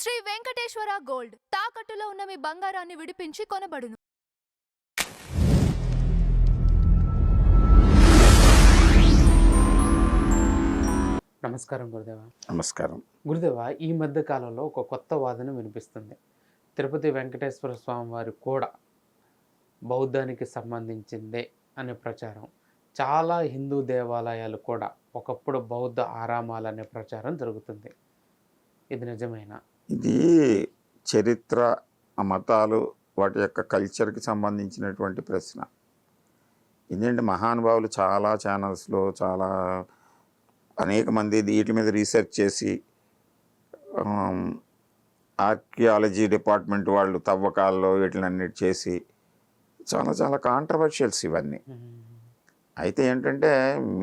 Shri Venkateswara gold తాకట్టులో ఉన్న మీ బంగారాన్ని విడిపించి కొనబడును. నమస్కారం గురుదేవ. నమస్కారం గురుదేవ, ఈ మధ్య కాలంలో ఒక కొత్త వాదన వినిపిస్తుంది. తిరుపతి వెంకటేశ్వర స్వామి వారి కూడా బౌద్ధానికి సంబంధించిందే అనే ప్రచారం. చాలా హిందూ దేవాలయాలు కూడా ఒకప్పుడు బౌద్ధ ఆరామాలనే ప్రచారం జరుగుతుంది. ఇది నిజమేనా? ఇది చరిత్ర, మతాలు, వాటి యొక్క కల్చర్కి సంబంధించినటువంటి ప్రశ్న. ఇదేంటి, మహానుభావులు చాలా ఛానల్స్లో చాలా అనేక మంది వీటి మీద రీసెర్చ్ చేసి ఆర్కియాలజీ డిపార్ట్మెంట్ వాళ్ళు తవ్వకాల్లో వీటిలన్నిటి చేసి చాలా చాలా కాంట్రవర్షియల్స్ ఇవన్నీ. అయితే ఏంటంటే,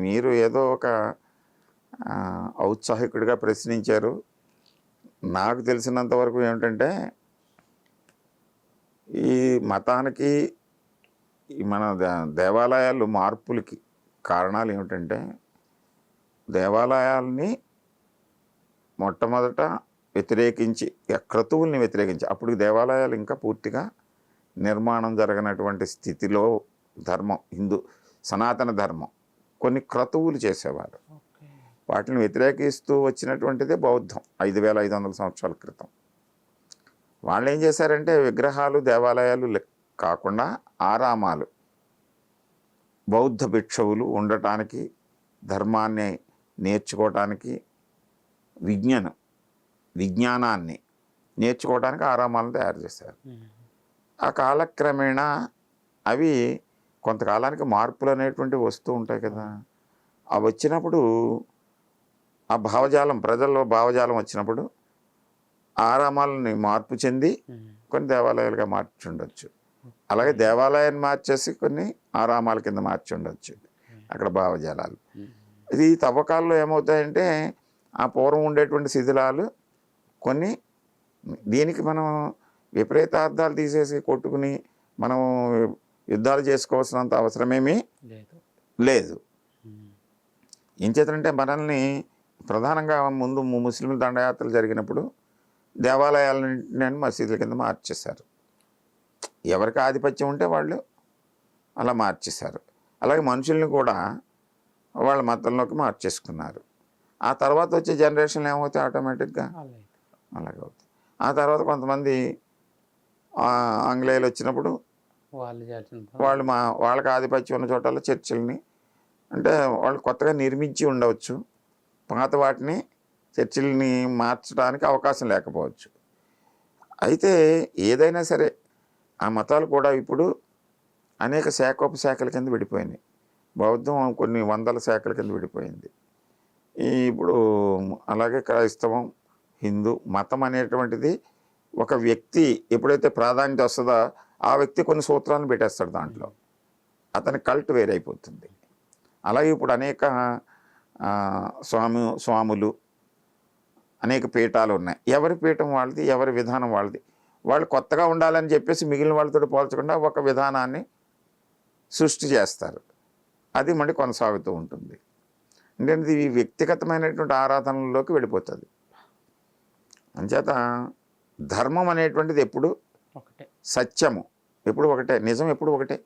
మీరు ఏదో ఒక ఔత్సాహికుడిగా ప్రశ్నించారు. నాకు తెలిసినంత వరకు ఏమిటంటే, ఈ మతానికి మన దేవాలయాలు మార్పులకి కారణాలు ఏమిటంటే, దేవాలయాల్ని మొట్టమొదట వ్యతిరేకించి, క్రతువుల్ని వ్యతిరేకించి, అప్పుడు దేవాలయాలు ఇంకా పూర్తిగా నిర్మాణం జరగనటువంటి స్థితిలో ధర్మం, హిందూ సనాతన ధర్మం కొన్ని క్రతువులు చేసేవారు. వాటిని వ్యతిరేకిస్తూ వచ్చినటువంటిదే బౌద్ధం 5500 సంవత్సరాల క్రితం. వాళ్ళు ఏం చేశారంటే, విగ్రహాలు దేవాలయాలు కాకుండా ఆరామాలు, బౌద్ధ భిక్షువులు ఉండటానికి, ధర్మాన్ని నేర్చుకోవటానికి, విజ్ఞానాన్ని నేర్చుకోవడానికి ఆరామాలను తయారు చేశారు. ఆ కాలక్రమేణా అవి కొంతకాలానికి మార్పులు అనేటువంటివి వస్తూ ఉంటాయి కదా. అవి వచ్చినప్పుడు ఆ భావజాలం, ప్రజల్లో భావజాలం వచ్చినప్పుడు ఆరామాలని మార్పు చెంది కొన్ని దేవాలయాలుగా మార్చి ఉండొచ్చు. అలాగే దేవాలయాన్ని మార్చేసి కొన్ని ఆరామాల కింద మార్చి ఉండొచ్చు అక్కడ భావజాలాలు. ఇది తవ్వకాల్లో ఏమవుతాయంటే, ఆ పూర్వం ఉండేటువంటి శిథిలాలు కొన్ని, దీనికి మనం విపరీతార్థాలు తీసేసి కొట్టుకుని మనం యుద్ధాలు చేసుకోవాల్సినంత అవసరమేమీ లేదు. ఏం చేతంటే, మనల్ని ప్రధానంగా ముందు ముస్లింల దండయాత్రలు జరిగినప్పుడు దేవాలయాలని మసీదుల కింద మార్చేశారు. ఎవరికి ఆధిపత్యం ఉంటే వాళ్ళు అలా మార్చేశారు. అలాగే మనుషుల్ని కూడా వాళ్ళ మతంలోకి మార్చేసుకున్నారు. ఆ తర్వాత వచ్చే జనరేషన్లు ఏమవుతాయి, ఆటోమేటిక్గా అలాగే అవుతాయి. ఆ తర్వాత కొంతమంది ఆంగ్లేయులు వచ్చినప్పుడు వాళ్ళకి ఆధిపత్యం ఉన్న చోటల్లో చర్చిల్ని, అంటే వాళ్ళు కొత్తగా నిర్మించి ఉండవచ్చు, పాత వాటిని చర్చిల్ని మార్చడానికి అవకాశం లేకపోవచ్చు. అయితే ఏదైనా సరే ఆ మతాలు కూడా ఇప్పుడు అనేక శాఖోపశాఖల కింద విడిపోయినాయి. బౌద్ధం కొన్ని వందల శాఖల కింద విడిపోయింది. ఇప్పుడు అలాగే క్రైస్తవం, హిందూ మతం అనేటువంటిది ఒక వ్యక్తి ఎప్పుడైతే ప్రాధాన్యత వస్తుందో ఆ వ్యక్తి కొన్ని సూత్రాలను పెట్టేస్తాడు దాంట్లో, అతని కల్ట్ వేరైపోతుంది. అలాగే ఇప్పుడు అనేక స్వాములు, అనేక పీఠాలు ఉన్నాయి. ఎవరి పీఠం వాళ్ళది, ఎవరి విధానం వాళ్ళది. వాళ్ళు కొత్తగా ఉండాలని చెప్పేసి మిగిలిన వాళ్ళతో పోల్చకుండా ఒక విధానాన్ని సృష్టి చేస్తారు. అది మళ్ళీ కొనసాగుతూ ఉంటుంది. అంటే ఇది వ్యక్తిగతమైనటువంటి ఆరాధనలోకి వెళ్ళిపోతుంది. అంచేత ధర్మం అనేటువంటిది ఎప్పుడు సత్యము, ఎప్పుడు ఒకటే, నిజం ఎప్పుడు ఒకటే.